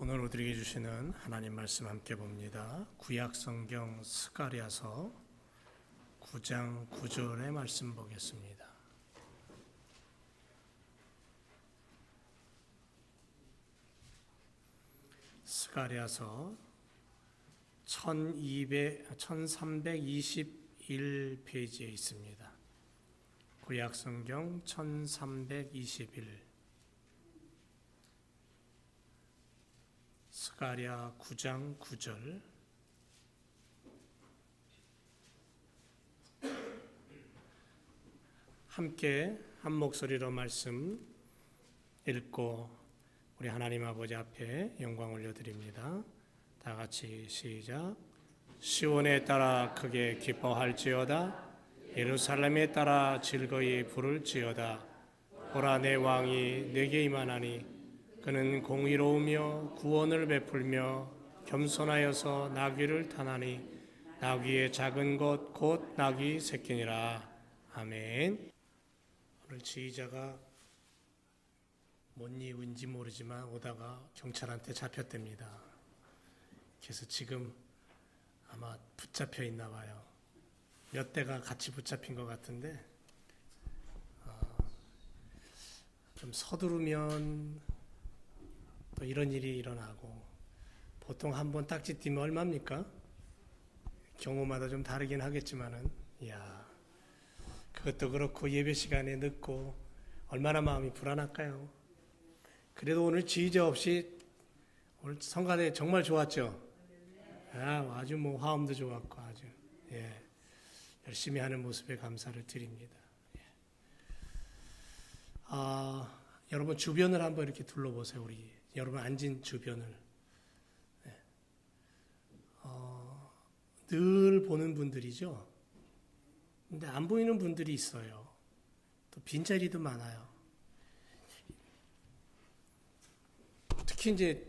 오늘 우리에게 주시는 하나님 말씀 함께 봅니다. 구약성경 스가랴서 9장 9절의 말씀 보겠습니다. 스가랴서 1321페이지에 있습니다. 구약성경 1321 스가랴 9장 9절. 함께 한 목소리로 말씀 읽고 우리 하나님 아버지 앞에 영광 올려드립니다. 다 같이 시작. 시온에 따라 크게 기뻐할지어다. 예루살렘에 따라 즐거이 부를지어다. 보라, 내 왕이 내게 임하나니 그는 공의로우며 구원을 베풀며 겸손하여서 나귀를 타나니 나귀의 작은 것 곧 나귀 새끼니라. 아멘. 오늘 지휘자가 뭔 이유인지 모르지만 오다가 경찰한테 잡혔답니다. 그래서 지금 아마 붙잡혀 있나 봐요. 몇 대가 같이 붙잡힌 것 같은데 좀 서두르면 또 이런 일이 일어나고, 보통 한 번 딱지 띄면 얼마입니까? 경우마다 좀 다르긴 하겠지만은, 이야, 그것도 그렇고 예배 시간에 늦고 얼마나 마음이 불안할까요? 그래도 오늘 지휘자 없이 오늘 성가대 정말 좋았죠? 아주 화음도 좋았고 아주 열심히 하는 모습에 감사를 드립니다. 여러분 주변을 한번 이렇게 둘러보세요. 우리 여러분 앉은 주변을 늘 보는 분들이죠. 근데 안 보이는 분들이 있어요. 또 빈자리도 많아요. 특히 이제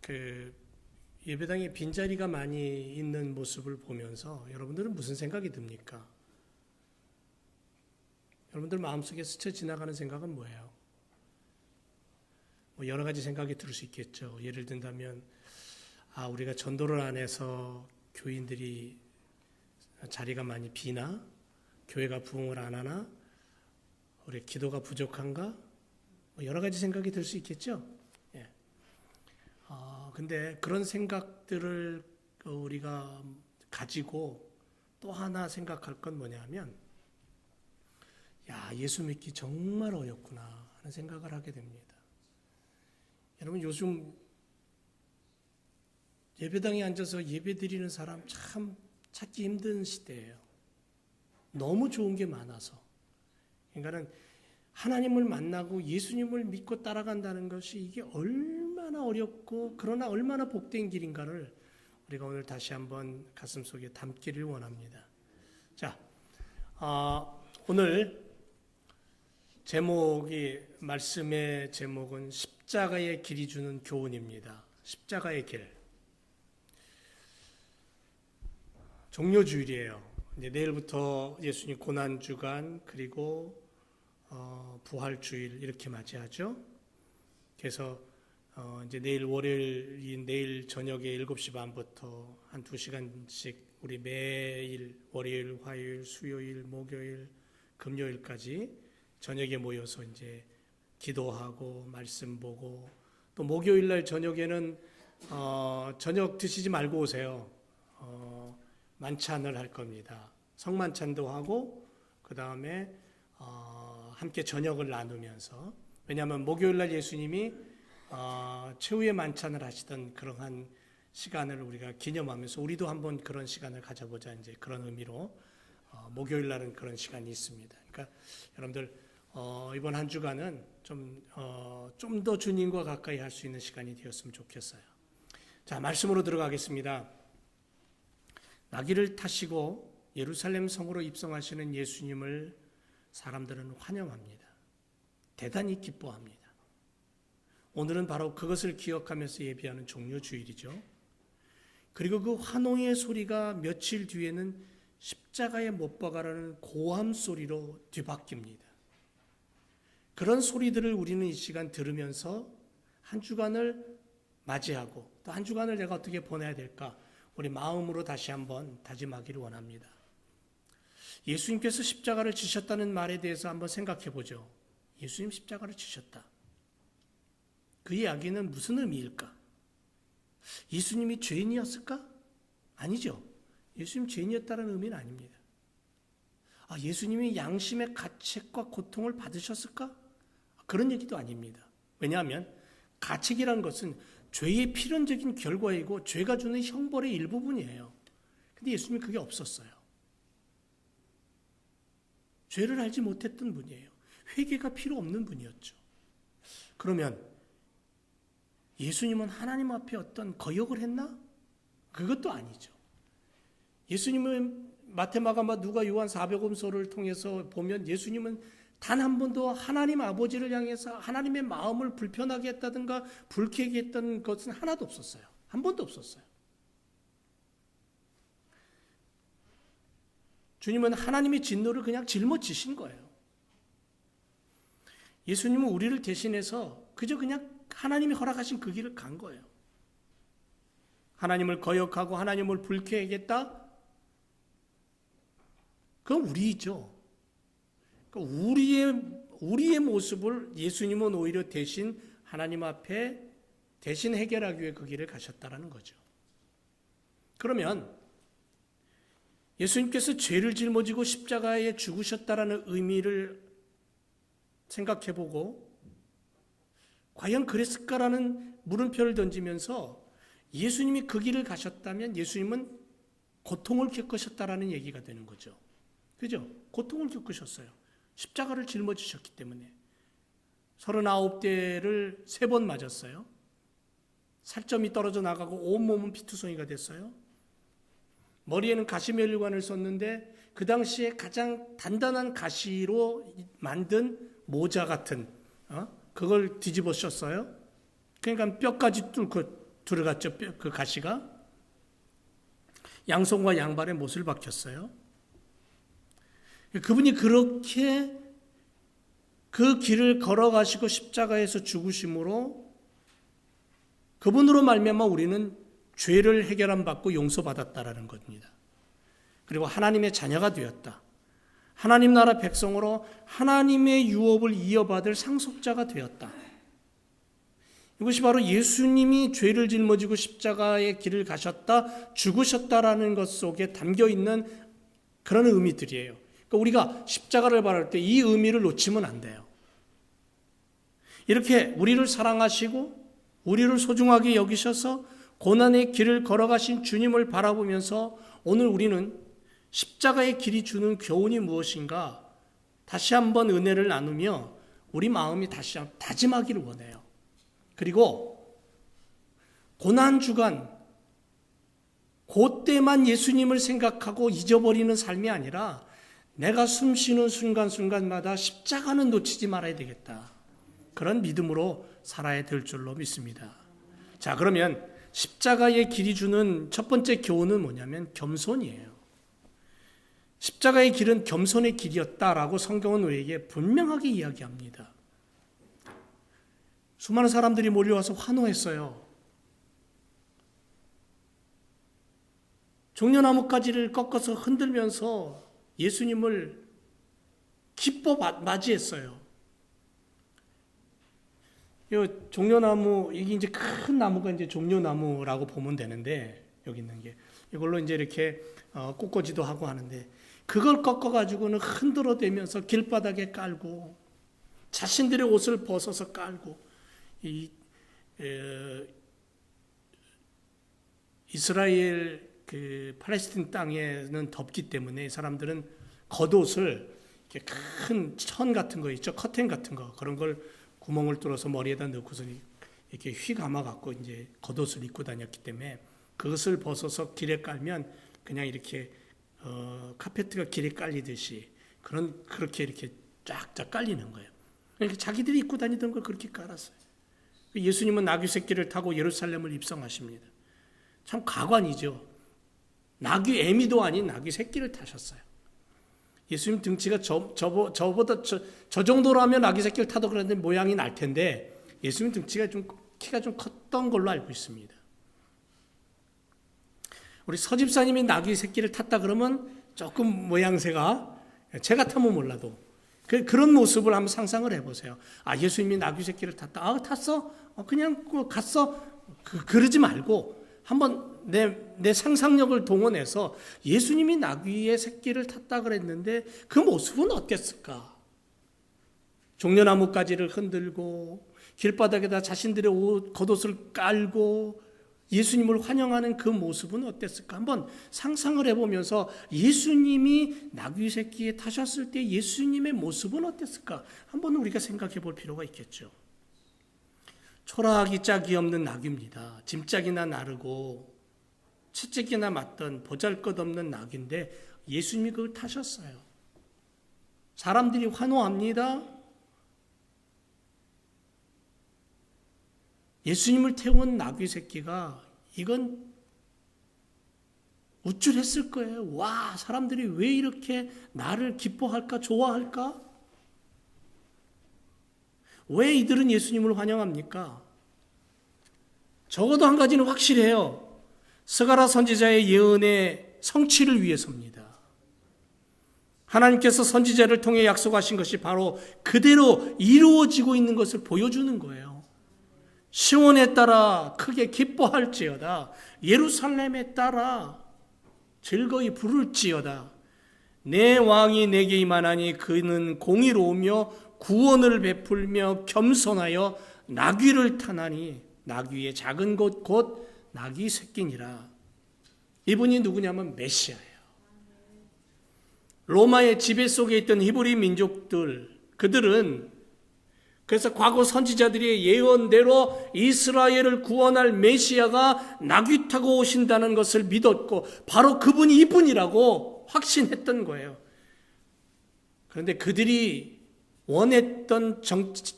그 예배당에 빈자리가 많이 있는 모습을 보면서 여러분들은 무슨 생각이 듭니까? 여러분들 마음속에 스쳐 지나가는 생각은 뭐예요? 여러 가지 생각이 들 수 있겠죠. 예를 든다면 우리가 전도를 안 해서 교인들이 자리가 많이 비나? 교회가 부흥을 안 하나? 우리 기도가 부족한가? 여러 가지 생각이 들 수 있겠죠. 근데 그런 생각들을 우리가 가지고 또 하나 생각할 건 뭐냐면, 예수 믿기 정말 어렵구나 하는 생각을 하게 됩니다. 여러분 요즘 예배당에 앉아서 예배 드리는 사람 참 찾기 힘든 시대예요. 너무 좋은 게 많아서. 그러니까는 하나님을 만나고 예수님을 믿고 따라간다는 것이 이게 얼마나 어렵고 그러나 얼마나 복된 길인가를 우리가 오늘 다시 한번 가슴속에 담기를 원합니다. 자, 오늘 말씀의 제목은 십자가의 길이 주는 교훈입니다. 십자가의 길. 종료주일이에요. 이제 내일부터 예수님 고난주간 그리고 부활주일 이렇게 맞이하죠. 그래서 이제 내일 월요일인 내일 저녁에 7시 반부터 한 2시간씩 우리 매일 월요일, 화요일, 수요일, 목요일, 금요일까지 저녁에 모여서 이제 기도하고 말씀 보고, 또 목요일 날 저녁에는 저녁 드시지 말고 오세요. 만찬을 할 겁니다. 성만찬도 하고 그 다음에 함께 저녁을 나누면서, 왜냐하면 목요일 날 예수님이 최후의 만찬을 하시던 그러한 시간을 우리가 기념하면서 우리도 한번 그런 시간을 가져보자, 이제 그런 의미로 목요일 날은 그런 시간이 있습니다. 그러니까 여러분들 이번 한 주간은 좀 더 주님과 가까이 할 수 있는 시간이 되었으면 좋겠어요. 자, 말씀으로 들어가겠습니다. 나귀를 타시고 예루살렘 성으로 입성하시는 예수님을 사람들은 환영합니다. 대단히 기뻐합니다. 오늘은 바로 그것을 기억하면서 예배하는 종료주일이죠. 그리고 그 환호의 소리가 며칠 뒤에는 십자가에 못 박아라는 고함 소리로 뒤바뀝니다. 그런 소리들을 우리는 이 시간 들으면서 한 주간을 맞이하고 또 한 주간을 내가 어떻게 보내야 될까? 우리 마음으로 다시 한번 다짐하기를 원합니다. 예수님께서 십자가를 지셨다는 말에 대해서 한번 생각해 보죠. 예수님 십자가를 지셨다. 그 이야기는 무슨 의미일까? 예수님이 죄인이었을까? 아니죠. 예수님 죄인이었다는 의미는 아닙니다. 예수님이 양심의 가책과 고통을 받으셨을까? 그런 얘기도 아닙니다. 왜냐하면 가책이라는 것은 죄의 필연적인 결과이고 죄가 주는 형벌의 일부분이에요. 근데 예수님이 그게 없었어요. 죄를 알지 못했던 분이에요. 회개가 필요 없는 분이었죠. 그러면 예수님은 하나님 앞에 어떤 거역을 했나? 그것도 아니죠. 예수님은 마태마가 누가 요한 사복음서를 통해서 보면 예수님은 단 한 번도 하나님 아버지를 향해서 하나님의 마음을 불편하게 했다든가 불쾌하게 했던 것은 하나도 없었어요. 한 번도 없었어요. 주님은 하나님의 진노를 그냥 짊어지신 거예요. 예수님은 우리를 대신해서 그저 그냥 하나님이 허락하신 그 길을 간 거예요. 하나님을 거역하고 하나님을 불쾌하게 했다? 그건 우리죠. 우리의 모습을 예수님은 오히려 대신 하나님 앞에 대신 해결하기 위해 그 길을 가셨다는 거죠. 그러면 예수님께서 죄를 짊어지고 십자가에 죽으셨다라는 의미를 생각해보고 과연 그랬을까라는 물음표를 던지면서 예수님이 그 길을 가셨다면 예수님은 고통을 겪으셨다라는 얘기가 되는 거죠. 그죠? 고통을 겪으셨어요. 십자가를 짊어지셨기 때문에 39대를 3번 맞았어요. 살점이 떨어져 나가고 온몸은 피투성이가 됐어요. 머리에는 가시면류관을 썼는데 그 당시에 가장 단단한 가시로 만든 모자 같은 그걸 뒤집어 썼어요. 그러니까 뼈까지 뚫고 들어갔죠. 그 가시가. 양손과 양발에 못을 박혔어요. 그분이 그렇게 그 길을 걸어가시고 십자가에서 죽으심으로 그분으로 말미암아 우리는 죄를 해결함 받고 용서받았다라는 겁니다. 그리고 하나님의 자녀가 되었다. 하나님 나라 백성으로 하나님의 유업을 이어받을 상속자가 되었다. 이것이 바로 예수님이 죄를 짊어지고 십자가의 길을 가셨다, 죽으셨다라는 것 속에 담겨 있는 그런 의미들이에요. 그러니까 우리가 십자가를 바라볼 때 이 의미를 놓치면 안 돼요. 이렇게 우리를 사랑하시고 우리를 소중하게 여기셔서 고난의 길을 걸어가신 주님을 바라보면서 오늘 우리는 십자가의 길이 주는 교훈이 무엇인가 다시 한번 은혜를 나누며 우리 마음이 다시 한번 다짐하기를 원해요. 그리고 고난주간 그때만 예수님을 생각하고 잊어버리는 삶이 아니라 내가 숨쉬는 순간순간마다 십자가는 놓치지 말아야 되겠다. 그런 믿음으로 살아야 될 줄로 믿습니다. 자, 그러면 십자가의 길이 주는 첫 번째 교훈은 뭐냐면 겸손이에요. 십자가의 길은 겸손의 길이었다라고 성경은 우리에게 분명하게 이야기합니다. 수많은 사람들이 몰려와서 환호했어요. 종려나무가지를 꺾어서 흔들면서 예수님을 기뻐 맞이했어요. 이 종려나무, 이게 이제 큰 나무가 이제 종려나무라고 보면 되는데, 여기 있는 게. 이걸로 이제 이렇게 꽂꽂이도 하고 하는데, 그걸 꺾어가지고는 흔들어대면서 길바닥에 깔고, 자신들의 옷을 벗어서 깔고, 이스라엘 그 팔레스틴 땅에는 덥기 때문에 사람들은 겉옷을 이렇게 큰 천 같은 거 있죠, 커튼 같은 거 그런 걸 구멍을 뚫어서 머리에다 넣고서 이렇게 휘 감아 갖고 이제 겉옷을 입고 다녔기 때문에 그것을 벗어서 길에 깔면 그냥 이렇게 카페트가 길에 깔리듯이 그렇게 이렇게 쫙쫙 깔리는 거예요. 그러니까 자기들이 입고 다니던 걸 그렇게 깔았어요. 예수님은 나귀 새끼를 타고 예루살렘을 입성하십니다. 참 가관이죠. 나귀 애미도 아닌 나귀 새끼를 타셨어요. 예수님 등치가 저보다 저 정도로 하면 나귀 새끼를 타도 그러는데 모양이 날 텐데 예수님 등치가 좀 키가 좀 컸던 걸로 알고 있습니다. 우리 서집사님이 나귀 새끼를 탔다 그러면 조금 모양새가 제가 타면 몰라도 그런 모습을 한번 상상을 해보세요. 아, 예수님이 나귀 새끼를 탔다. 아, 탔어? 그냥 갔어? 그러지 말고 한번 내 상상력을 동원해서 예수님이 나귀의 새끼를 탔다 그랬는데 그 모습은 어땠을까? 종려나무 가지를 흔들고 길바닥에다 자신들의 겉옷을 깔고 예수님을 환영하는 그 모습은 어땠을까? 한번 상상을 해보면서 예수님이 나귀 새끼에 타셨을 때 예수님의 모습은 어땠을까? 한번 우리가 생각해 볼 필요가 있겠죠. 초라하기 짝이 없는 나귀입니다. 짐짝이나 나르고 채찍이나 맞던 보잘것없는 나귀인데 예수님이 그걸 타셨어요. 사람들이 환호합니다. 예수님을 태운 나귀 새끼가 이건 우쭐했을 거예요. 와, 사람들이 왜 이렇게 나를 기뻐할까, 좋아할까? 왜 이들은 예수님을 환영합니까? 적어도 한 가지는 확실해요. 스가랴 선지자의 예언의 성취를 위해서입니다. 하나님께서 선지자를 통해 약속하신 것이 바로 그대로 이루어지고 있는 것을 보여주는 거예요. 시온에 따라 크게 기뻐할지어다. 예루살렘에 따라 즐거이 부를지어다. 내 왕이 내게 임하나니 그는 공의로우며 구원을 베풀며 겸손하여 나귀를 타나니 나귀의 작은 곳 곧 나귀 새끼니라. 이분이 누구냐면 메시아예요. 로마의 지배 속에 있던 히브리 민족들, 그들은 그래서 과거 선지자들의 예언대로 이스라엘을 구원할 메시아가 나귀 타고 오신다는 것을 믿었고 바로 그분이 이분이라고 확신했던 거예요. 그런데 그들이 원했던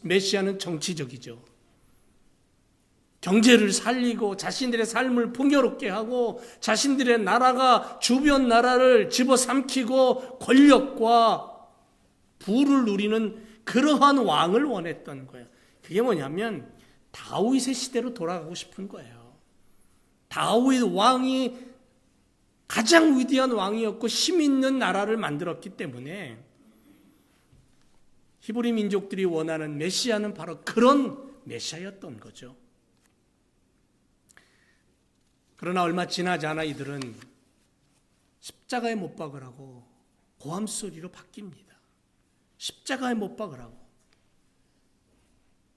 메시아는 정치적이죠. 경제를 살리고 자신들의 삶을 풍요롭게 하고 자신들의 나라가 주변 나라를 집어삼키고 권력과 부를 누리는 그러한 왕을 원했던 거예요. 그게 뭐냐면 다윗의 시대로 돌아가고 싶은 거예요. 다윗 왕이 가장 위대한 왕이었고 힘 있는 나라를 만들었기 때문에 히브리 민족들이 원하는 메시아는 바로 그런 메시아였던 거죠. 그러나 얼마 지나지 않아 이들은 십자가에 못 박으라고 고함 소리로 바뀝니다. 십자가에 못 박으라고.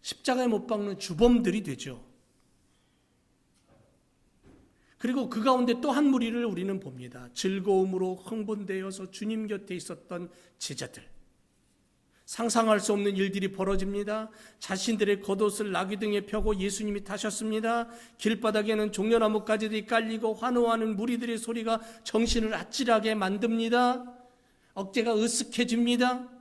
십자가에 못 박는 주범들이 되죠. 그리고 그 가운데 또 한 무리를 우리는 봅니다. 즐거움으로 흥분되어서 주님 곁에 있었던 제자들. 상상할 수 없는 일들이 벌어집니다. 자신들의 겉옷을 나귀 등에 펴고 예수님이 타셨습니다. 길바닥에는 종려나무 가지들이 깔리고 환호하는 무리들의 소리가 정신을 아찔하게 만듭니다. 어깨가 으쓱해집니다.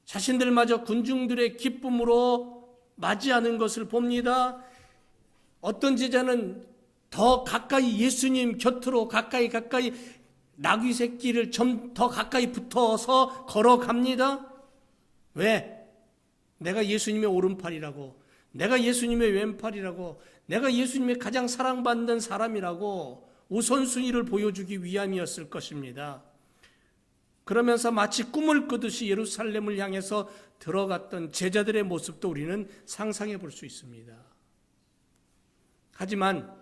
자신들마저 군중들의 기쁨으로 맞이하는 것을 봅니다. 어떤 제자는 더 가까이 예수님 곁으로 가까이 나귀 새끼를 좀 더 가까이 붙어서 걸어갑니다. 왜? 내가 예수님의 오른팔이라고, 내가 예수님의 왼팔이라고, 내가 예수님의 가장 사랑받는 사람이라고 우선순위를 보여주기 위함이었을 것입니다. 그러면서 마치 꿈을 꾸듯이 예루살렘을 향해서 들어갔던 제자들의 모습도 우리는 상상해 볼 수 있습니다. 하지만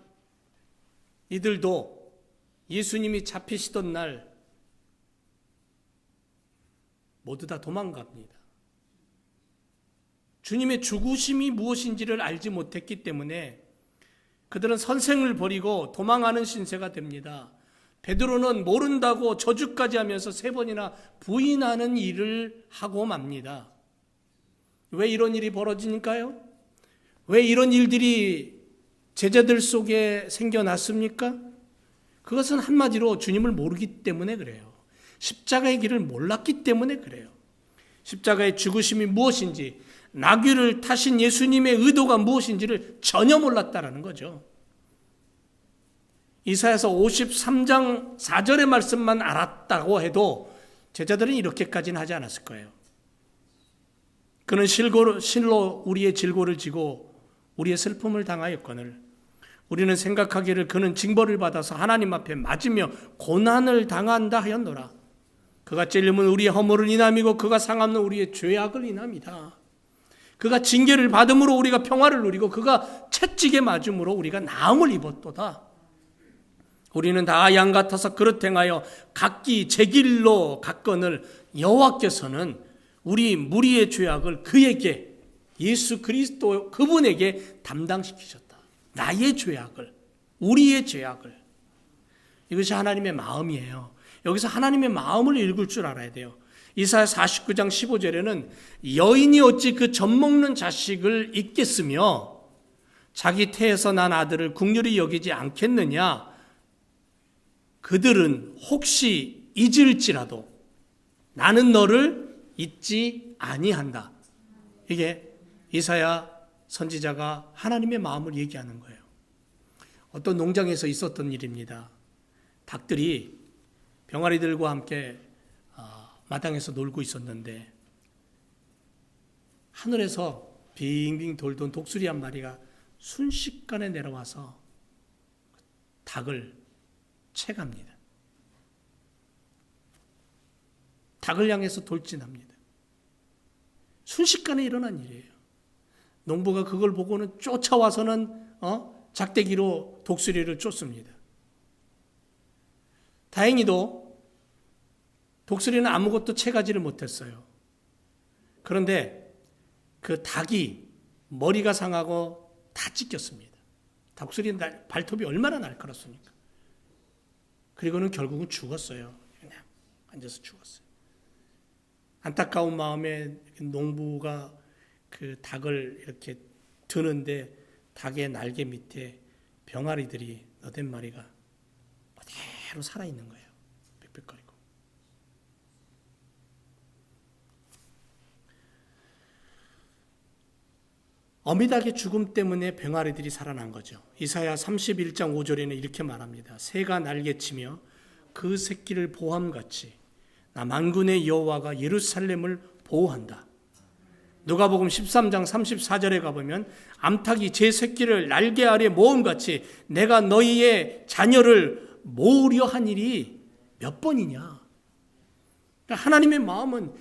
이들도 예수님이 잡히시던 날 모두 다 도망갑니다. 주님의 죽으심이 무엇인지를 알지 못했기 때문에 그들은 선생을 버리고 도망하는 신세가 됩니다. 베드로는 모른다고 저주까지 하면서 3번이나 부인하는 일을 하고 맙니다. 왜 이런 일이 벌어지니까요? 왜 이런 일들이 제자들 속에 생겨났습니까? 그것은 한마디로 주님을 모르기 때문에 그래요. 십자가의 길을 몰랐기 때문에 그래요. 십자가의 죽으심이 무엇인지, 나귀를 타신 예수님의 의도가 무엇인지를 전혀 몰랐다라는 거죠. 이사야서 53장 4절의 말씀만 알았다고 해도 제자들은 이렇게까지는 하지 않았을 거예요. 그는 실로 우리의 질고를 지고 우리의 슬픔을 당하였거늘 우리는 생각하기를 그는 징벌을 받아서 하나님 앞에 맞으며 고난을 당한다 하였노라. 그가 찔림은 우리의 허물을 인함이고 그가 상함은 우리의 죄악을 인함이다. 그가 징계를 받음으로 우리가 평화를 누리고 그가 채찍에 맞음으로 우리가 나음을 입었도다. 우리는 다 양 같아서 그릇 행하여 각기 제 길로 갔거늘 여호와께서는 우리 무리의 죄악을 그에게 예수 그리스도 그분에게 담당시키셨다. 나의 죄악을, 우리의 죄악을. 이것이 하나님의 마음이에요. 여기서 하나님의 마음을 읽을 줄 알아야 돼요. 이사야 49장 15절에는 여인이 어찌 그 젖먹는 자식을 잊겠으며 자기 태에서 난 아들을 긍휼히 여기지 않겠느냐. 그들은 혹시 잊을지라도 나는 너를 잊지 아니한다. 이게 이사야 선지자가 하나님의 마음을 얘기하는 거예요. 어떤 농장에서 있었던 일입니다. 닭들이 병아리들과 함께 마당에서 놀고 있었는데 하늘에서 빙빙 돌던 독수리 한 마리가 순식간에 내려와서 닭을 채갑니다. 닭을 향해서 돌진합니다. 순식간에 일어난 일이에요. 농부가 그걸 보고는 쫓아와서는 작대기로 독수리를 쫓습니다. 다행히도 독수리는 아무것도 채가지를 못했어요. 그런데 그 닭이 머리가 상하고 다 찢겼습니다. 독수리 발톱이 얼마나 날카롭습니까? 그리고는 결국은 죽었어요. 그냥 앉아서 죽었어요. 안타까운 마음에 농부가 그 닭을 이렇게 드는데 닭의 날개 밑에 병아리들이 8마리가 그대로 살아있는 거예요. 빽빽거리고. 어미닭의 죽음 때문에 병아리들이 살아난 거죠. 이사야 31장 5절에는 이렇게 말합니다. 새가 날개치며 그 새끼를 보함같이 나 만군의 여호와가 예루살렘을 보호한다. 누가복음 13장 34절에 가보면 암탉이 제 새끼를 날개 아래 모음같이 내가 너희의 자녀를 모으려 한 일이 몇 번이냐. 하나님의 마음은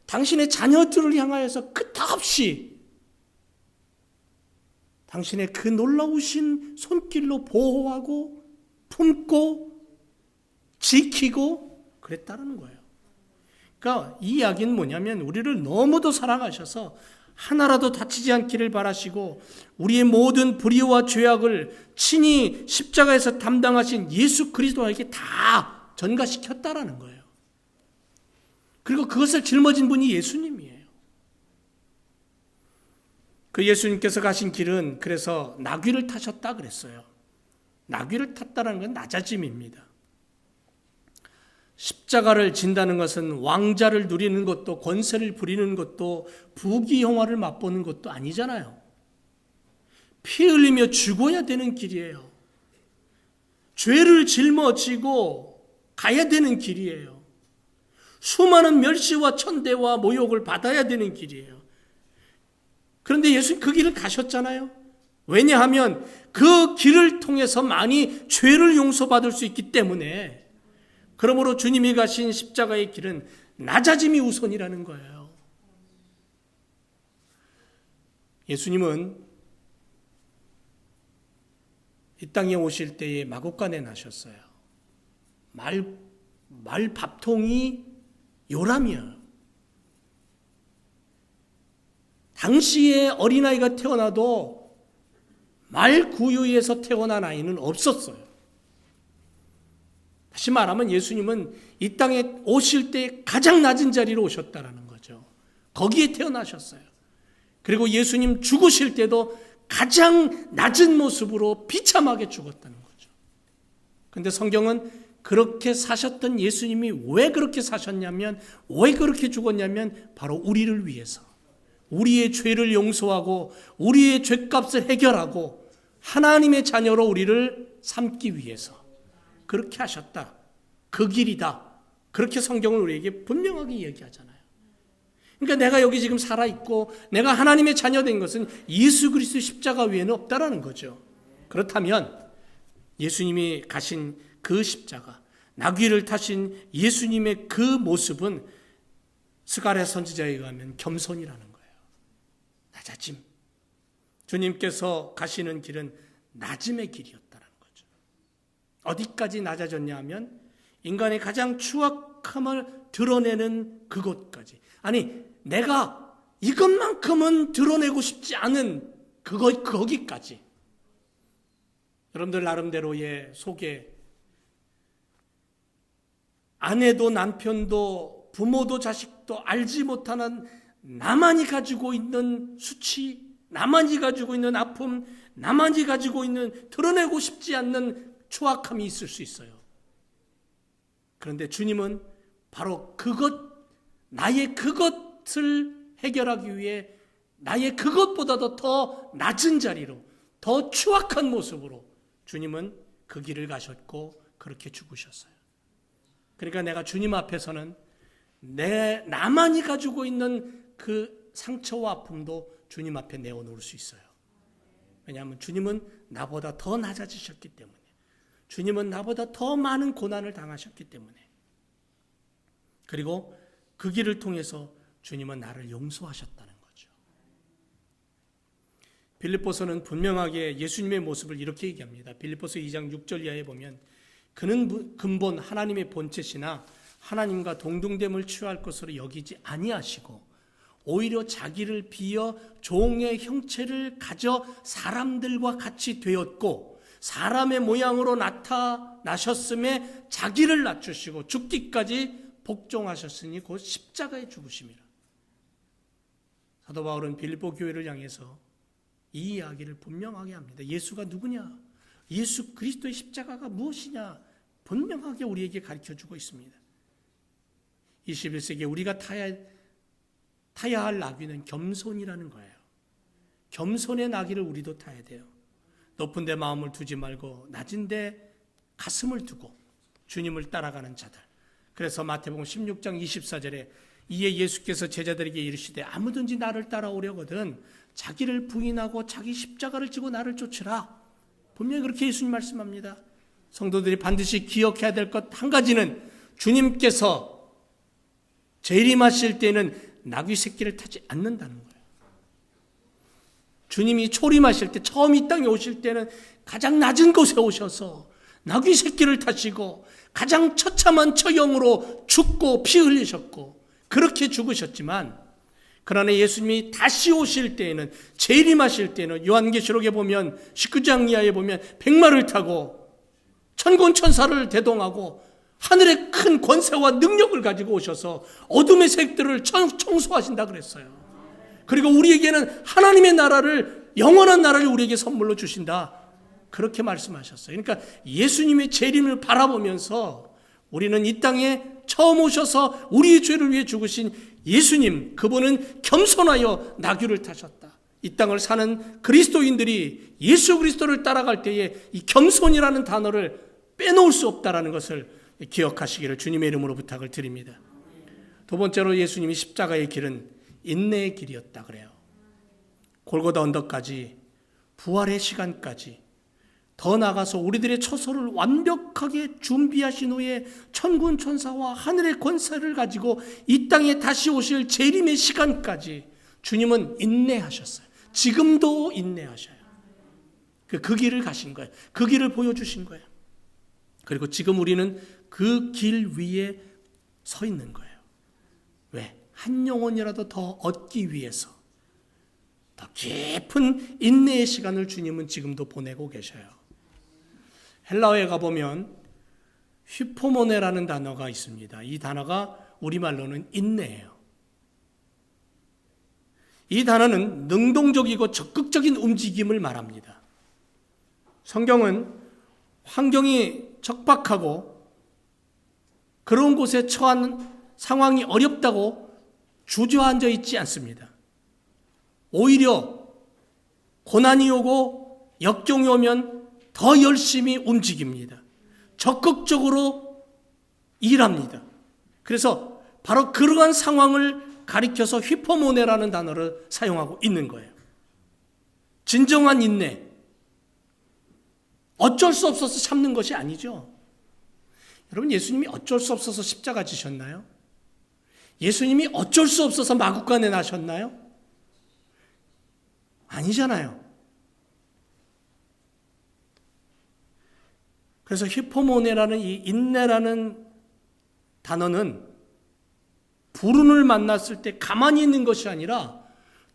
당신의 자녀들을 향하여서 끝없이 당신의 그 놀라우신 손길로 보호하고 품고 지키고 그랬다는 거예요. 그러니까 이 이야기는 뭐냐면 우리를 너무도 사랑하셔서 하나라도 다치지 않기를 바라시고 우리의 모든 불의와 죄악을 친히 십자가에서 담당하신 예수 그리스도에게 다 전가시켰다라는 거예요. 그리고 그것을 짊어진 분이 예수님이에요. 그 예수님께서 가신 길은 그래서 나귀를 타셨다 그랬어요. 나귀를 탔다는 건 낮아짐입니다. 십자가를 진다는 것은 왕자를 누리는 것도 권세를 부리는 것도 부귀영화를 맛보는 것도 아니잖아요. 피 흘리며 죽어야 되는 길이에요. 죄를 짊어지고 가야 되는 길이에요. 수많은 멸시와 천대와 모욕을 받아야 되는 길이에요. 그런데 예수님 그 길을 가셨잖아요. 왜냐하면 그 길을 통해서 많이 죄를 용서받을 수 있기 때문에 그러므로 주님이 가신 십자가의 길은 낮아짐이 우선이라는 거예요. 예수님은 이 땅에 오실 때에 마구간에 나셨어요. 말 밥통이 요람이에요. 당시에 어린아이가 태어나도 말 구유에서 태어난 아이는 없었어요. 다시 말하면 예수님은 이 땅에 오실 때 가장 낮은 자리로 오셨다라는 거죠. 거기에 태어나셨어요. 그리고 예수님 죽으실 때도 가장 낮은 모습으로 비참하게 죽었다는 거죠. 그런데 성경은 그렇게 사셨던 예수님이 왜 그렇게 사셨냐면, 왜 그렇게 죽었냐면 바로 우리를 위해서, 우리의 죄를 용서하고 우리의 죄값을 해결하고 하나님의 자녀로 우리를 삼기 위해서 그렇게 하셨다. 그 길이다. 그렇게 성경은 우리에게 분명하게 얘기하잖아요. 그러니까 내가 여기 지금 살아있고 내가 하나님의 자녀된 것은 예수 그리스도 십자가 외에는 없다라는 거죠. 그렇다면 예수님이 가신 그 십자가, 나귀를 타신 예수님의 그 모습은 스가랴 선지자에 의하면 겸손이라는 거예요. 낮아짐. 주님께서 가시는 길은 낮음의 길이었다는 거죠. 어디까지 낮아졌냐 하면 인간의 가장 추악함을 드러내는 그것까지. 아니, 내가 이것만큼은 드러내고 싶지 않은 거기까지. 여러분들 나름대로의 속에 아내도 남편도 부모도 자식도 알지 못하는 나만이 가지고 있는 수치, 나만이 가지고 있는 아픔, 나만이 가지고 있는 드러내고 싶지 않는 추악함이 있을 수 있어요. 그런데 주님은 바로 나의 그것을 해결하기 위해 나의 그것보다도 더 낮은 자리로, 더 추악한 모습으로 주님은 그 길을 가셨고 그렇게 죽으셨어요. 그러니까 내가 주님 앞에서는 나만이 가지고 있는 그 상처와 아픔도 주님 앞에 내어놓을 수 있어요. 왜냐하면 주님은 나보다 더 낮아지셨기 때문에, 주님은 나보다 더 많은 고난을 당하셨기 때문에, 그리고 그 길을 통해서 주님은 나를 용서하셨다는 거죠. 빌립보서는 분명하게 예수님의 모습을 이렇게 얘기합니다. 빌립보서 2장 6절 이하에 보면 그는 근본 하나님의 본체시나 하나님과 동등됨을 취할 것으로 여기지 아니하시고 오히려 자기를 비어 종의 형체를 가져 사람들과 같이 되었고 사람의 모양으로 나타나셨음에 자기를 낮추시고 죽기까지 복종하셨으니 곧 십자가에 죽으심이라. 사도 바울은 빌립보 교회를 향해서 이 이야기를 분명하게 합니다. 예수가 누구냐? 예수 그리스도의 십자가가 무엇이냐? 분명하게 우리에게 가르쳐주고 있습니다. 21세기에 우리가 타야 할 나귀는 겸손이라는 거예요. 겸손의 나귀를 우리도 타야 돼요. 높은 데 마음을 두지 말고 낮은 데 가슴을 두고 주님을 따라가는 자들. 그래서 마태복음 16장 24절에 이에 예수께서 제자들에게 이르시되 아무든지 나를 따라오려거든 자기를 부인하고 자기 십자가를 지고 나를 쫓으라. 분명히 그렇게 예수님 말씀합니다. 성도들이 반드시 기억해야 될 것 한 가지는 주님께서 재림하실 때는 나귀 새끼를 타지 않는다는 거예요. 주님이 초림하실 때, 처음 이 땅에 오실 때는 가장 낮은 곳에 오셔서 나귀 새끼를 타시고 가장 처참한 처형으로 죽고 피 흘리셨고 그렇게 죽으셨지만, 그러나 예수님이 다시 오실 때에는, 재림하실 때는 요한계시록에 보면 19장 이하에 보면 백마를 타고 천군 천사를 대동하고 하늘의 큰 권세와 능력을 가지고 오셔서 어둠의 색들을 청소하신다 그랬어요. 그리고 우리에게는 하나님의 나라를, 영원한 나라를 우리에게 선물로 주신다, 그렇게 말씀하셨어요. 그러니까 예수님의 재림을 바라보면서 우리는 이 땅에 처음 오셔서 우리의 죄를 위해 죽으신 예수님, 그분은 겸손하여 나귀를 타셨다. 이 땅을 사는 그리스도인들이 예수 그리스도를 따라갈 때에 이 겸손이라는 단어를 빼놓을 수 없다라는 것을 기억하시기를 주님의 이름으로 부탁을 드립니다. 두 번째로 예수님이 십자가의 길은 인내의 길이었다 그래요. 골고다 언덕까지, 부활의 시간까지, 더 나아가서 우리들의 처소를 완벽하게 준비하신 후에 천군 천사와 하늘의 권세를 가지고 이 땅에 다시 오실 재림의 시간까지 주님은 인내하셨어요. 지금도 인내하셔요. 그 길을 가신 거예요. 그 길을 보여주신 거예요. 그리고 지금 우리는 그 길 위에 서 있는 거예요. 왜? 한 영혼이라도 더 얻기 위해서 더 깊은 인내의 시간을 주님은 지금도 보내고 계셔요. 헬라어에 가보면 휘포모네라는 단어가 있습니다. 이 단어가 우리말로는 인내예요. 이 단어는 능동적이고 적극적인 움직임을 말합니다. 성경은 환경이 척박하고 그런 곳에 처한 상황이 어렵다고 주저앉아 있지 않습니다. 오히려 고난이 오고 역경이 오면 더 열심히 움직입니다. 적극적으로 일합니다. 그래서 바로 그러한 상황을 가리켜서 휘포모네라는 단어를 사용하고 있는 거예요. 진정한 인내. 어쩔 수 없어서 참는 것이 아니죠. 여러분, 예수님이 어쩔 수 없어서 십자가 지셨나요? 예수님이 어쩔 수 없어서 마구간에 나셨나요? 아니잖아요. 그래서 히포모네라는 이 인내라는 단어는 불운을 만났을 때 가만히 있는 것이 아니라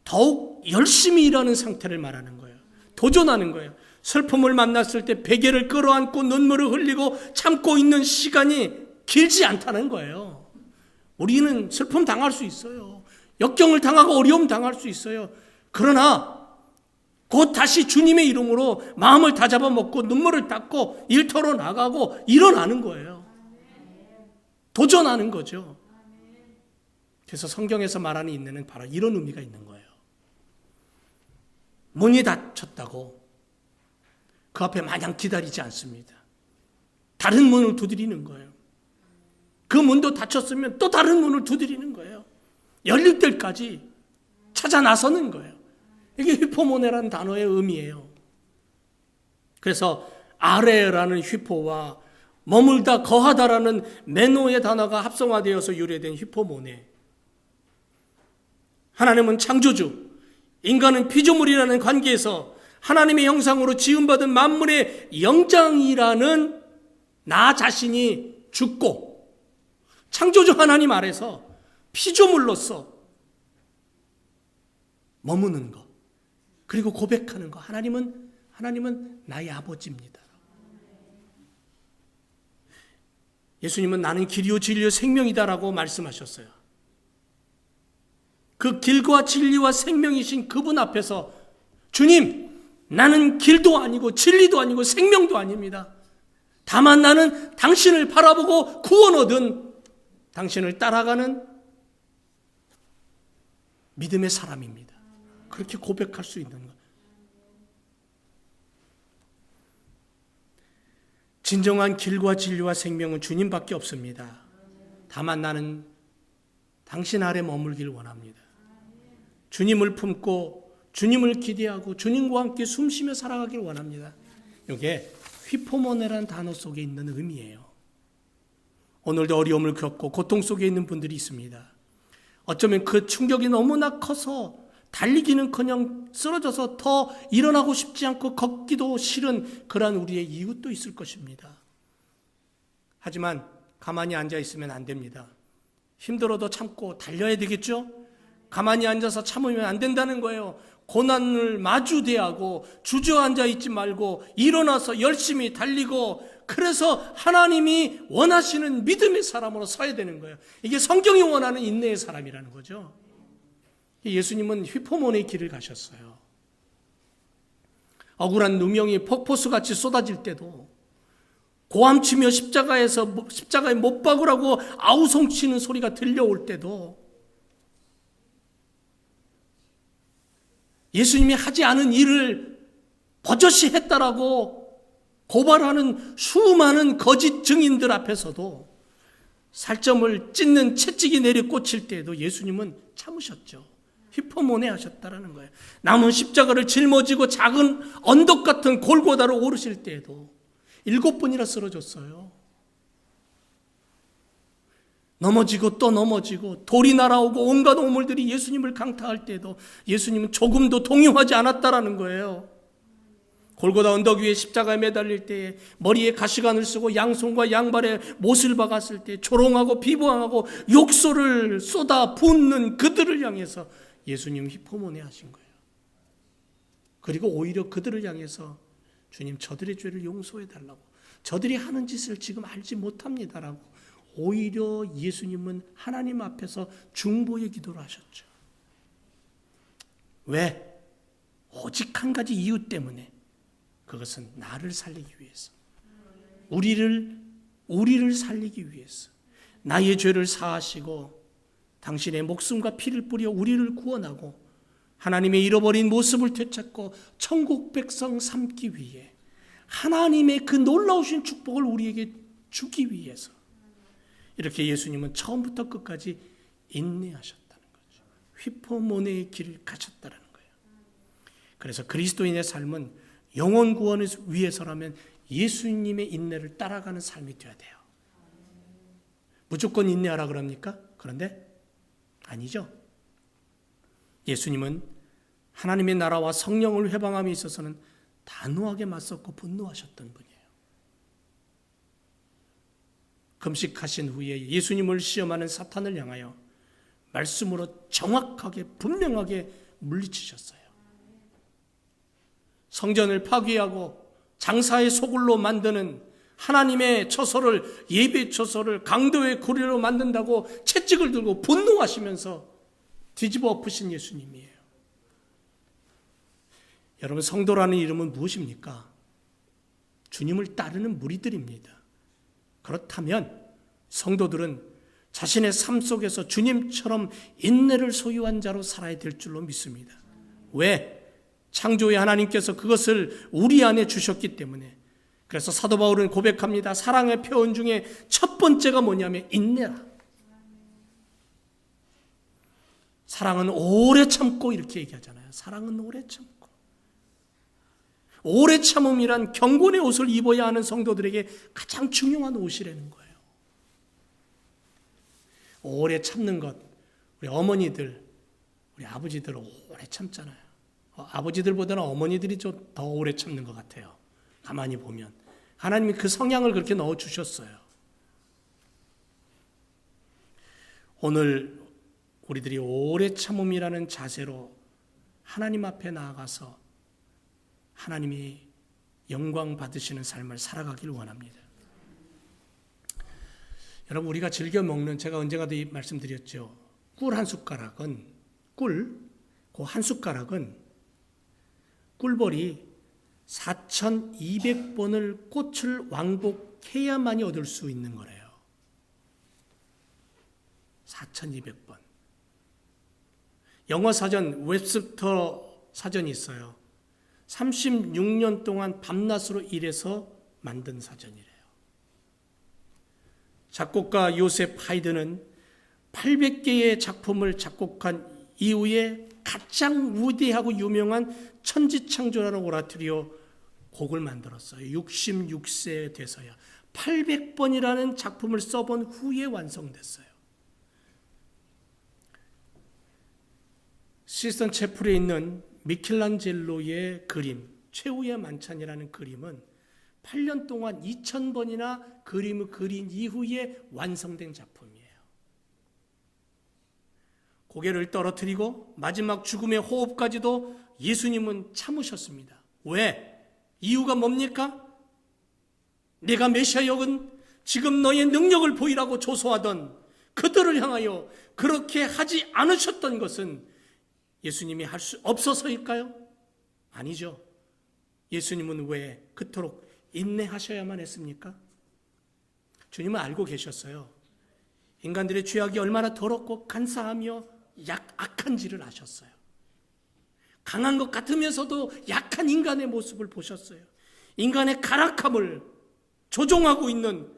더욱 열심히 일하는 상태를 말하는 거예요. 도전하는 거예요. 슬픔을 만났을 때 베개를 끌어안고 눈물을 흘리고 참고 있는 시간이 길지 않다는 거예요. 우리는 슬픔 당할 수 있어요. 역경을 당하고 어려움 당할 수 있어요. 그러나 곧 다시 주님의 이름으로 마음을 다잡아 먹고 눈물을 닦고 일터로 나가고 일어나는 거예요. 도전하는 거죠. 그래서 성경에서 말하는 인내는 바로 이런 의미가 있는 거예요. 문이 닫혔다고 그 앞에 마냥 기다리지 않습니다. 다른 문을 두드리는 거예요. 그 문도 닫혔으면 또 다른 문을 두드리는 거예요. 열릴 때까지 찾아 나서는 거예요. 이게 휘포모네라는 단어의 의미예요. 그래서 아레라는 휘포와 머물다 거하다라는 메노의 단어가 합성화되어서 유래된 휘포모네. 하나님은 창조주, 인간은 피조물이라는 관계에서 하나님의 형상으로 지음받은 만물의 영장이라는 나 자신이 죽고 창조주 하나님 아래서 피조물로서 머무는 것, 그리고 고백하는 것. 하나님은 나의 아버지입니다. 예수님은 나는 길이요 진리요 생명이다라고 말씀하셨어요. 그 길과 진리와 생명이신 그분 앞에서 주님, 나는 길도 아니고 진리도 아니고 생명도 아닙니다. 다만 나는 당신을 바라보고 구원 얻은 당신을 따라가는 믿음의 사람입니다. 그렇게 고백할 수 있는 것. 진정한 길과 진리와 생명은 주님밖에 없습니다. 다만 나는 당신 아래 머물길 원합니다. 주님을 품고 주님을 기대하고 주님과 함께 숨쉬며 살아가길 원합니다. 이게 휘포모네라는 단어 속에 있는 의미예요. 오늘도 어려움을 겪고 고통 속에 있는 분들이 있습니다. 어쩌면 그 충격이 너무나 커서 달리기는커녕 쓰러져서 더 일어나고 싶지 않고 걷기도 싫은 그러한 우리의 이웃도 있을 것입니다. 하지만 가만히 앉아 있으면 안 됩니다. 힘들어도 참고 달려야 되겠죠? 가만히 앉아서 참으면 안 된다는 거예요. 고난을 마주 대하고 주저앉아 있지 말고 일어나서 열심히 달리고, 그래서 하나님이 원하시는 믿음의 사람으로 서야 되는 거예요. 이게 성경이 원하는 인내의 사람이라는 거죠. 예수님은 휘포모네의 길을 가셨어요. 억울한 누명이 폭포수같이 쏟아질 때도, 고함치며 십자가에 못 박으라고 아우성치는 소리가 들려올 때도, 예수님이 하지 않은 일을 버젓이 했다라고 고발하는 수많은 거짓 증인들 앞에서도 살점을 찢는 채찍이 내려 꽂힐 때에도 예수님은 참으셨죠. 휘포모네 하셨다라는 거예요. 남은 십자가를 짊어지고 작은 언덕 같은 골고다로 오르실 때에도 7번이나 쓰러졌어요. 넘어지고 또 넘어지고 돌이 날아오고 온갖 오물들이 예수님을 강타할 때도 예수님은 조금도 동요하지 않았다라는 거예요. 골고다 언덕 위에 십자가에 매달릴 때에 머리에 가시관을 쓰고 양손과 양발에 못을 박았을 때 조롱하고 비방하고 욕설을 쏟아 붓는 그들을 향해서 예수님 휘포모네 하신 거예요. 그리고 오히려 그들을 향해서 주님, 저들의 죄를 용서해 달라고, 저들이 하는 짓을 지금 알지 못합니다라고 오히려 예수님은 하나님 앞에서 중보의 기도를 하셨죠. 왜? 오직 한 가지 이유 때문에. 그것은 나를 살리기 위해서, 우리를 살리기 위해서 나의 죄를 사하시고 당신의 목숨과 피를 뿌려 우리를 구원하고 하나님의 잃어버린 모습을 되찾고 천국 백성 삼기 위해, 하나님의 그 놀라우신 축복을 우리에게 주기 위해서 이렇게 예수님은 처음부터 끝까지 인내하셨다는 거죠. 휘포모네의 길을 가셨다는 거예요. 그래서 그리스도인의 삶은 영혼 구원을 위해서라면 예수님의 인내를 따라가는 삶이 되어야 돼요. 무조건 인내하라 그럽니까? 그런데 아니죠. 예수님은 하나님의 나라와 성령을 회방함에 있어서는 단호하게 맞섰고 분노하셨던 분이에요. 금식하신 후에 예수님을 시험하는 사탄을 향하여 말씀으로 정확하게 분명하게 물리치셨어요. 성전을 파괴하고 장사의 소굴로 만드는 하나님의 처소를, 예배 처소를 강도의 구리로 만든다고 채찍을 들고 분노하시면서 뒤집어 엎으신 예수님이에요. 여러분, 성도라는 이름은 무엇입니까? 주님을 따르는 무리들입니다. 그렇다면 성도들은 자신의 삶 속에서 주님처럼 인내를 소유한 자로 살아야 될 줄로 믿습니다. 왜? 창조의 하나님께서 그것을 우리 안에 주셨기 때문에. 그래서 사도 바울은 고백합니다. 사랑의 표현 중에 첫 번째가 뭐냐면 인내라. 사랑은 오래 참고 이렇게 얘기하잖아요. 사랑은 오래 참고. 오래 참음이란 경건의 옷을 입어야 하는 성도들에게 가장 중요한 옷이라는 거예요. 오래 참는 것, 우리 어머니들, 우리 아버지들 오래 참잖아요. 아버지들보다는 어머니들이 좀 더 오래 참는 것 같아요. 가만히 보면 하나님이 그 성향을 그렇게 넣어주셨어요. 오늘 우리들이 오래 참음이라는 자세로 하나님 앞에 나아가서 하나님이 영광 받으시는 삶을 살아가길 원합니다. 여러분, 우리가 즐겨 먹는, 제가 언젠가도 말씀드렸죠. 꿀 한 숟가락은, 그 한 숟가락은 꿀벌이 4,200번을 꽃을 왕복해야만이 얻을 수 있는 거래요. 4,200번. 영어 사전, 웹스터 사전이 있어요. 36년 동안 밤낮으로 일해서 만든 사전이래요. 작곡가 요셉 하이든은 800개의 작품을 작곡한 이후에 가장 위대하고 유명한 천지창조라는 오라토리오 곡을 만들었어요. 66세에 돼서야 800번이라는 작품을 써본 후에 완성됐어요. 시스턴 채플에 있는 미켈란젤로의 그림, 최후의 만찬이라는 그림은 8년 동안 2,000번이나 그림을 그린 이후에 완성된 작품이에요. 고개를 떨어뜨리고 마지막 죽음의 호흡까지도 예수님은 참으셨습니다. 왜? 이유가 뭡니까? 내가 메시아 역은 지금 너의 능력을 보이라고 조소하던 그들을 향하여 그렇게 하지 않으셨던 것은 예수님이 할 수 없어서일까요? 아니죠. 예수님은 왜 그토록 인내하셔야만 했습니까? 주님은 알고 계셨어요. 인간들의 죄악이 얼마나 더럽고 간사하며 악한지를 아셨어요. 강한 것 같으면서도 약한 인간의 모습을 보셨어요. 인간의 가락함을 조종하고 있는,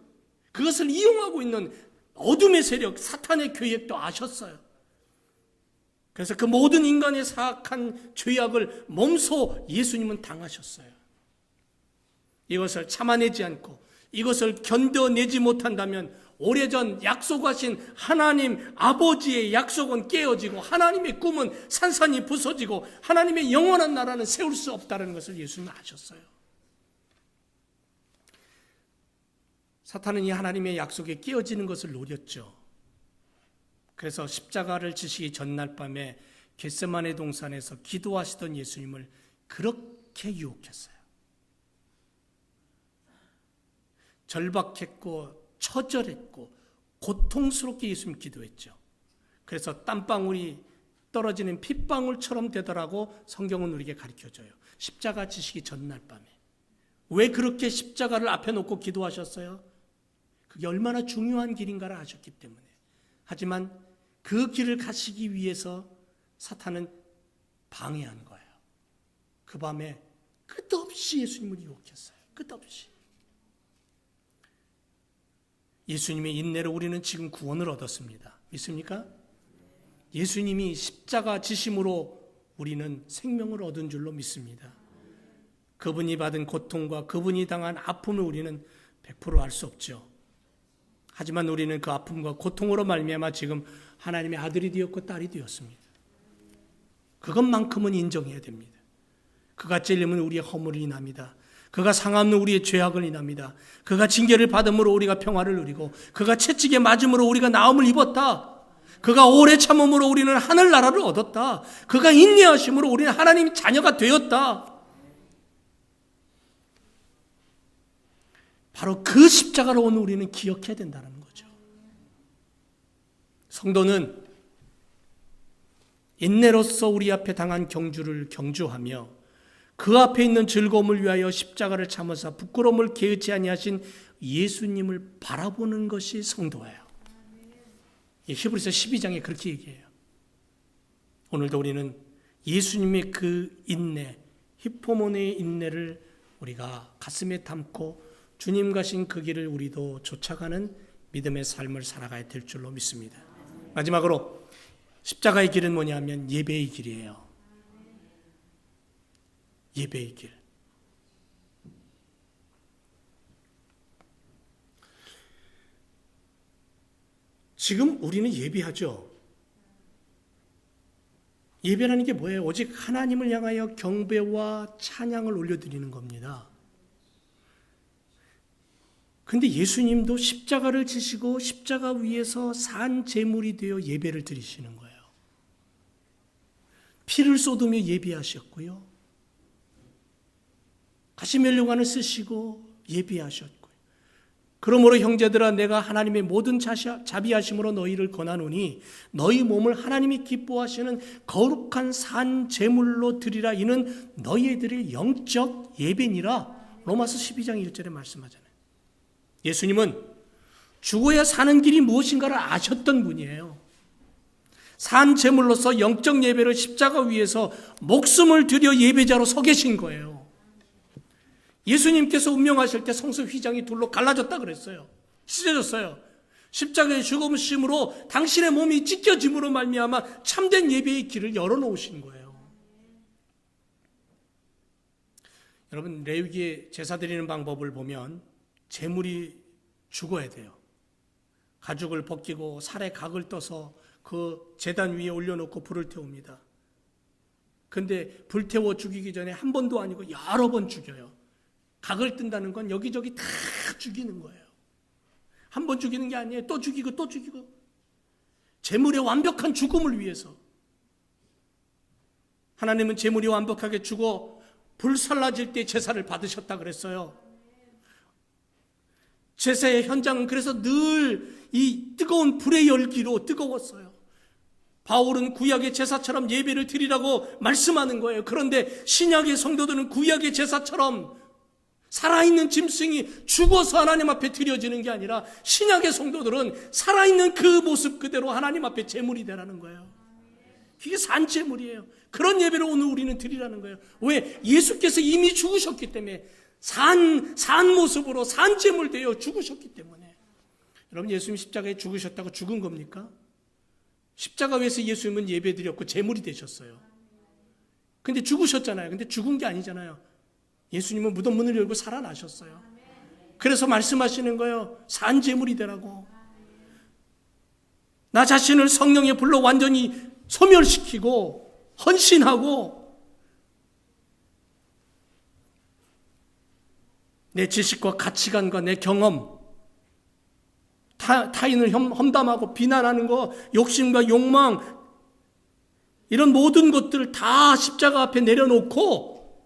그것을 이용하고 있는 어둠의 세력, 사탄의 계획도 아셨어요. 그래서 그 모든 인간의 사악한 죄악을 몸소 예수님은 당하셨어요. 이것을 참아내지 않고 이것을 견뎌내지 못한다면 오래전 약속하신 하나님 아버지의 약속은 깨어지고 하나님의 꿈은 산산이 부서지고 하나님의 영원한 나라는 세울 수 없다는 것을 예수님은 아셨어요. 사탄은 이 하나님의 약속에 깨어지는 것을 노렸죠. 그래서 십자가를 지시기 전날 밤에 겟세마네 동산에서 기도하시던 예수님을 그렇게 유혹했어요. 절박했고 처절했고 고통스럽게 예수님 기도했죠. 그래서 땀방울이 떨어지는 핏방울처럼 되더라고 성경은 우리에게 가르쳐줘요. 십자가 지시기 전날 밤에. 왜 그렇게 십자가를 앞에 놓고 기도하셨어요? 그게 얼마나 중요한 길인가를 아셨기 때문에. 하지만 그 길을 가시기 위해서 사탄은 방해한 거예요. 그 밤에 끝없이 예수님을 유혹했어요. 끝없이. 예수님의 인내로 우리는 지금 구원을 얻었습니다. 믿습니까? 예수님이 십자가 지심으로 우리는 생명을 얻은 줄로 믿습니다. 그분이 받은 고통과 그분이 당한 아픔을 우리는 100% 알 수 없죠. 하지만 우리는 그 아픔과 고통으로 말미암아 지금 하나님의 아들이 되었고 딸이 되었습니다. 그것만큼은 인정해야 됩니다. 그가 찔림은 우리의 허물을 인합니다. 그가 상함은 우리의 죄악을 인합니다. 그가 징계를 받음으로 우리가 평화를 누리고 그가 채찍에 맞음으로 우리가 나음을 입었다. 그가 오래 참음으로 우리는 하늘나라를 얻었다. 그가 인내하심으로 우리는 하나님 자녀가 되었다. 바로 그 십자가를 오늘 우리는 기억해야 된다는 거죠. 성도는 인내로서 우리 앞에 당한 경주를 경주하며 그 앞에 있는 즐거움을 위하여 십자가를 참으사 부끄러움을 개의치 아니하신 예수님을 바라보는 것이 성도예요. 히브리서 12장에 그렇게 얘기해요. 오늘도 우리는 예수님의 그 인내, 히포모네의 인내를 우리가 가슴에 담고 주님 가신 그 길을 우리도 쫓아가는 믿음의 삶을 살아가야 될 줄로 믿습니다. 마지막으로 십자가의 길은 뭐냐면 예배의 길이에요. 예배의 길. 지금 우리는 예배하죠. 예배라는 게 뭐예요? 오직 하나님을 향하여 경배와 찬양을 올려드리는 겁니다. 근데 예수님도 십자가를 지시고 십자가 위에서 산 제물이 되어 예배를 드리시는 거예요. 피를 쏟으며 예배하셨고요. 가시면류관을 쓰시고 예배하셨고요. 그러므로 형제들아 내가 하나님의 모든 자비하심으로 너희를 권하노니 너희 몸을 하나님이 기뻐하시는 거룩한 산 제물로 드리라. 이는 너희들의 영적 예배니라. 로마서 12장 1절에 말씀하잖아요. 예수님은 죽어야 사는 길이 무엇인가를 아셨던 분이에요. 산 제물로서 영적 예배를 십자가 위에서 목숨을 들여 예배자로 서 계신 거예요. 예수님께서 운명하실 때 성소 휘장이 둘로 갈라졌다 그랬어요. 찢어졌어요. 십자가의 죽음심으로 당신의 몸이 찢겨짐으로 말미암아 참된 예배의 길을 열어놓으신 거예요. 여러분 레위기에 제사 드리는 방법을 보면 제물이 죽어야 돼요. 가죽을 벗기고 살에 각을 떠서 그 제단 위에 올려놓고 불을 태웁니다. 근데 불태워 죽이기 전에 한 번도 아니고 여러 번 죽여요. 각을 뜬다는 건 여기저기 다 죽이는 거예요. 한 번 죽이는 게 아니에요. 또 죽이고 또 죽이고. 제물의 완벽한 죽음을 위해서. 하나님은 제물이 완벽하게 죽어 불살라질 때 제사를 받으셨다 그랬어요. 제사의 현장은 그래서 늘 이 뜨거운 불의 열기로 뜨거웠어요. 바울은 구약의 제사처럼 예배를 드리라고 말씀하는 거예요. 그런데 신약의 성도들은 구약의 제사처럼 살아있는 짐승이 죽어서 하나님 앞에 드려지는 게 아니라 신약의 성도들은 살아있는 그 모습 그대로 하나님 앞에 제물이 되라는 거예요. 그게 산 제물이에요. 그런 예배를 오늘 우리는 드리라는 거예요. 왜? 예수께서 이미 죽으셨기 때문에 산 모습으로 산 제물 되어 죽으셨기 때문에. 여러분 예수님 십자가에 죽으셨다고 죽은 겁니까? 십자가 위에서 예수님은 예배 드렸고 제물이 되셨어요. 근데 죽으셨잖아요. 근데 죽은 게 아니잖아요. 예수님은 무덤 문을 열고 살아나셨어요. 그래서 말씀하시는 거예요. 산 제물이 되라고. 나 자신을 성령의 불로 완전히 소멸시키고 헌신하고 내 지식과 가치관과 내 경험, 타인을 험담하고 비난하는 거, 욕심과 욕망, 이런 모든 것들을 다 십자가 앞에 내려놓고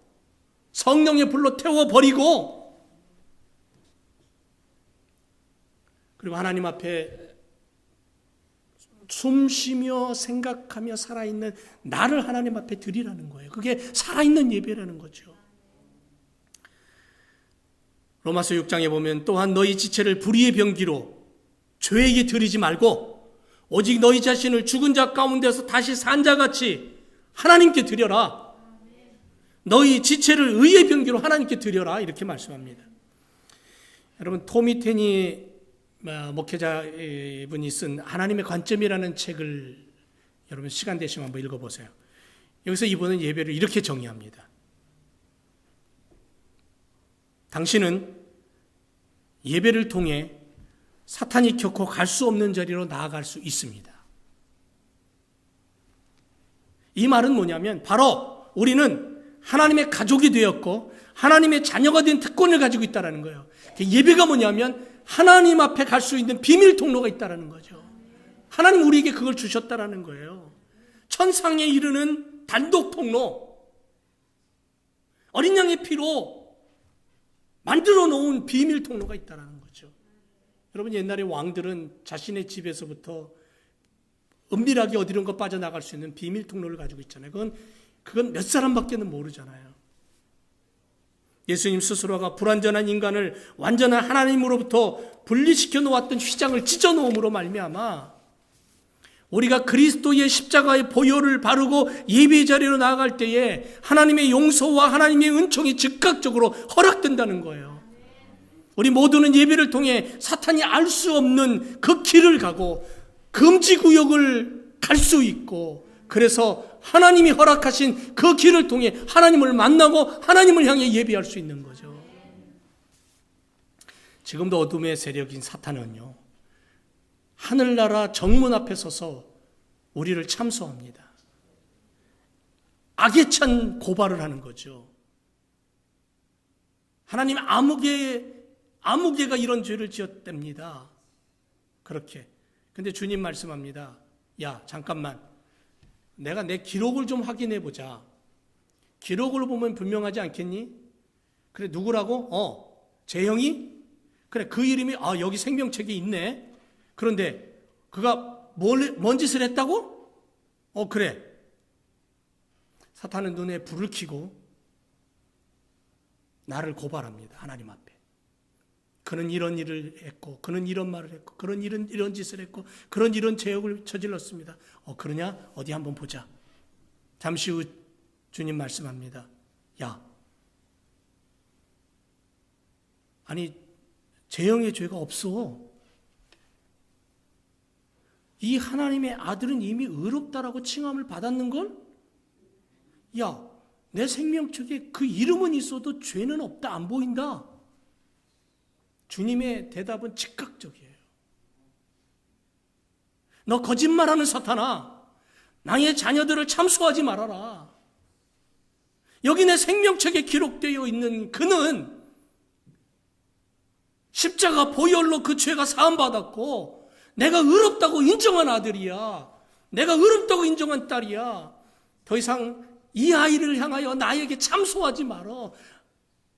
성령의 불로 태워버리고 그리고 하나님 앞에 숨쉬며 생각하며 살아있는 나를 하나님 앞에 드리라는 거예요. 그게 살아있는 예배라는 거죠. 로마서 6장에 보면 또한 너희 지체를 불의의 병기로 죄에게 드리지 말고 오직 너희 자신을 죽은 자 가운데서 다시 산 자같이 하나님께 드려라. 너희 지체를 의의 병기로 하나님께 드려라. 이렇게 말씀합니다. 여러분 토미 테니 목회자분이 쓴 하나님의 관점이라는 책을 여러분 시간 되시면 한번 읽어보세요. 여기서 이분은 예배를 이렇게 정의합니다. 당신은 예배를 통해 사탄이 결코 갈 수 없는 자리로 나아갈 수 있습니다. 이 말은 뭐냐면 바로 우리는 하나님의 가족이 되었고 하나님의 자녀가 된 특권을 가지고 있다는 거예요. 예배가 뭐냐면 하나님 앞에 갈 수 있는 비밀 통로가 있다는 거죠. 하나님 우리에게 그걸 주셨다는 거예요. 천상에 이르는 단독 통로, 어린 양의 피로 만들어 놓은 비밀 통로가 있다는 거죠. 여러분 옛날에 왕들은 자신의 집에서부터 은밀하게 어디론가 빠져나갈 수 있는 비밀 통로를 가지고 있잖아요. 그건 몇 사람밖에는 모르잖아요. 예수님 스스로가 불완전한 인간을 완전한 하나님으로부터 분리시켜 놓았던 휘장을 찢어 놓음으로 말미암아 우리가 그리스도의 십자가의 보혈을 바르고 예배 자리로 나아갈 때에 하나님의 용서와 하나님의 은총이 즉각적으로 허락된다는 거예요. 우리 모두는 예배를 통해 사탄이 알 수 없는 그 길을 가고 금지구역을 갈 수 있고, 그래서 하나님이 허락하신 그 길을 통해 하나님을 만나고 하나님을 향해 예배할 수 있는 거죠. 지금도 어둠의 세력인 사탄은요, 하늘나라 정문 앞에 서서 우리를 참소합니다. 악에 찬 고발을 하는 거죠. 하나님 아무개가 이런 죄를 지었답니다. 그렇게. 근데 주님 말씀합니다. 야, 잠깐만. 내가 내 기록을 좀 확인해 보자. 기록을 보면 분명하지 않겠니? 그래, 누구라고? 재형이? 그래, 그 이름이 여기 생명책에 있네. 그런데 그가 뭔 짓을 했다고? 그래. 사탄은 눈에 불을 켜고 나를 고발합니다. 하나님 앞에. 그는 이런 일을 했고, 그는 이런 말을 했고, 그는 이런 짓을 했고, 그런 이런 죄악을 저질렀습니다. 그러냐? 어디 한번 보자. 잠시 후 주님 말씀합니다. 야, 아니 재형의 죄가 없어. 이 하나님의 아들은 이미 의롭다라고 칭함을 받았는걸? 야, 내 생명책에 그 이름은 있어도 죄는 없다, 안 보인다. 주님의 대답은 즉각적이에요. 너 거짓말하는 사탄아, 나의 자녀들을 참소하지 말아라. 여기 내 생명책에 기록되어 있는 그는 십자가 보혈로 그 죄가 사함받았고 내가 의롭다고 인정한 아들이야. 내가 의롭다고 인정한 딸이야. 더 이상 이 아이를 향하여 나에게 참소하지 말어.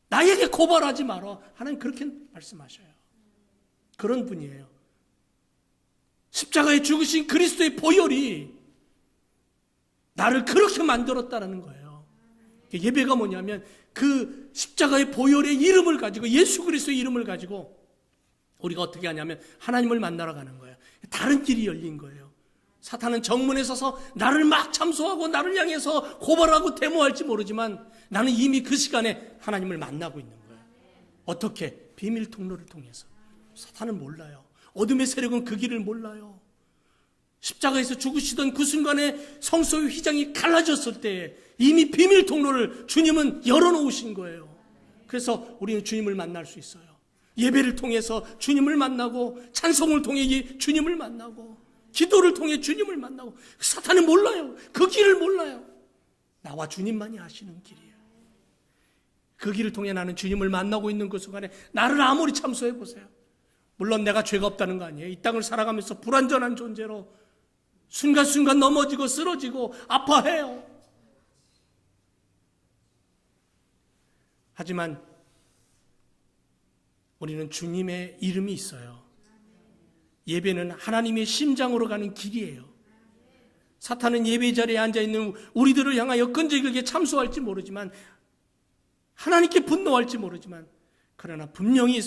나에게 고발하지 말어. 하나님 그렇게 말씀하셔요. 그런 분이에요. 십자가에 죽으신 그리스도의 보혈이 나를 그렇게 만들었다는 거예요. 예배가 뭐냐면 그 십자가의 보혈의 이름을 가지고, 예수 그리스도의 이름을 가지고 우리가 어떻게 하냐면 하나님을 만나러 가는 거예요. 다른 길이 열린 거예요. 사탄은 정문에 서서 나를 막 참소하고 나를 향해서 고발하고 데모할지 모르지만 나는 이미 그 시간에 하나님을 만나고 있는 거예요. 어떻게? 비밀 통로를 통해서. 사탄은 몰라요. 어둠의 세력은 그 길을 몰라요. 십자가에서 죽으시던 그 순간에 성소의 휘장이 갈라졌을 때 이미 비밀 통로를 주님은 열어놓으신 거예요. 그래서 우리는 주님을 만날 수 있어요. 예배를 통해서 주님을 만나고, 찬송을 통해 주님을 만나고, 기도를 통해 주님을 만나고. 사탄은 몰라요. 그 길을 몰라요. 나와 주님만이 아시는 길이에요. 그 길을 통해 나는 주님을 만나고 있는 그 순간에 나를 아무리 참소해 보세요. 물론 내가 죄가 없다는 거 아니에요. 이 땅을 살아가면서 불완전한 존재로 순간순간 넘어지고 쓰러지고 아파해요. 하지만 우리는 주님의 이름이 있어요. 예배는 하나님의 심장으로 가는 길이에요. 사탄은 예배 자리에 앉아있는 우리들을 향하여 끈질기게 참소할지 모르지만, 하나님께 분노할지 모르지만, 그러나 분명히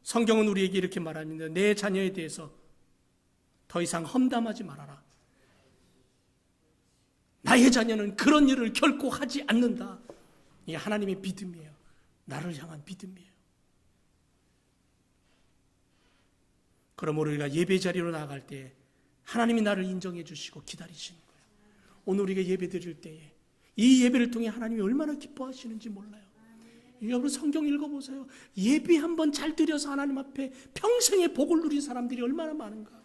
성경은 우리에게 이렇게 말합니다. 내 자녀에 대해서 더 이상 험담하지 말아라. 나의 자녀는 그런 일을 결코 하지 않는다. 이게 하나님의 믿음이에요. 나를 향한 믿음이에요. 그러므로 우리가 예배 자리로 나아갈 때 하나님이 나를 인정해 주시고 기다리시는 거예요. 오늘 우리가 예배 드릴 때에 이 예배를 통해 하나님이 얼마나 기뻐하시는지 몰라요. 여러분 성경 읽어보세요. 예배 한번 잘 드려서 하나님 앞에 평생의 복을 누린 사람들이 얼마나 많은가.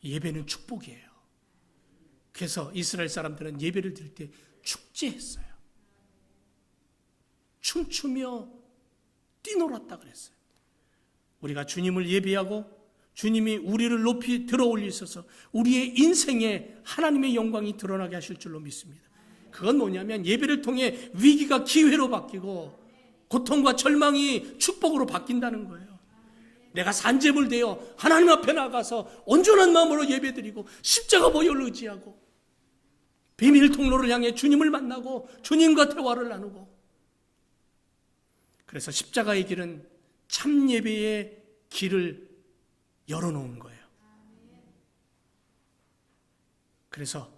예배는 축복이에요. 그래서 이스라엘 사람들은 예배를 드릴 때 축제했어요. 춤추며 뛰놀았다 그랬어요. 우리가 주님을 예배하고 주님이 우리를 높이 들어올리셔서 우리의 인생에 하나님의 영광이 드러나게 하실 줄로 믿습니다. 그건 뭐냐면 예배를 통해 위기가 기회로 바뀌고 고통과 절망이 축복으로 바뀐다는 거예요. 내가 산재물 되어 하나님 앞에 나가서 온전한 마음으로 예배드리고 십자가 보혈을 의지하고 비밀 통로를 향해 주님을 만나고 주님과 대화를 나누고, 그래서 십자가의 길은 참 예배의 길을 열어놓은 거예요. 그래서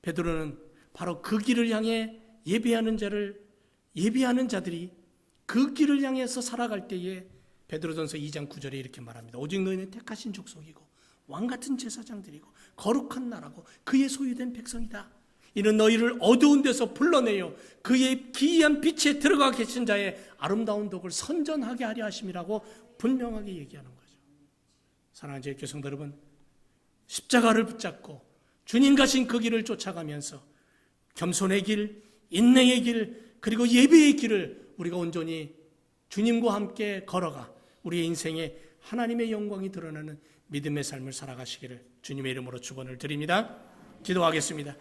베드로는 바로 그 길을 향해 예배하는 자들이 그 길을 향해서 살아갈 때에 베드로전서 2장 9절에 이렇게 말합니다. 오직 너희는 택하신 족속이고 왕같은 제사장들이고 거룩한 나라고 그의 소유된 백성이다. 이는 너희를 어두운 데서 불러내어 그의 기이한 빛에 들어가 계신 자의 아름다운 덕을 선전하게 하려 하심이라고 분명하게 얘기하는 거죠. 사랑하는 제 교성들 여러분, 십자가를 붙잡고 주님 가신 그 길을 쫓아가면서 겸손의 길, 인내의 길, 그리고 예배의 길을 우리가 온전히 주님과 함께 걸어가 우리의 인생에 하나님의 영광이 드러나는 믿음의 삶을 살아가시기를 주님의 이름으로 축원을 드립니다. 기도하겠습니다.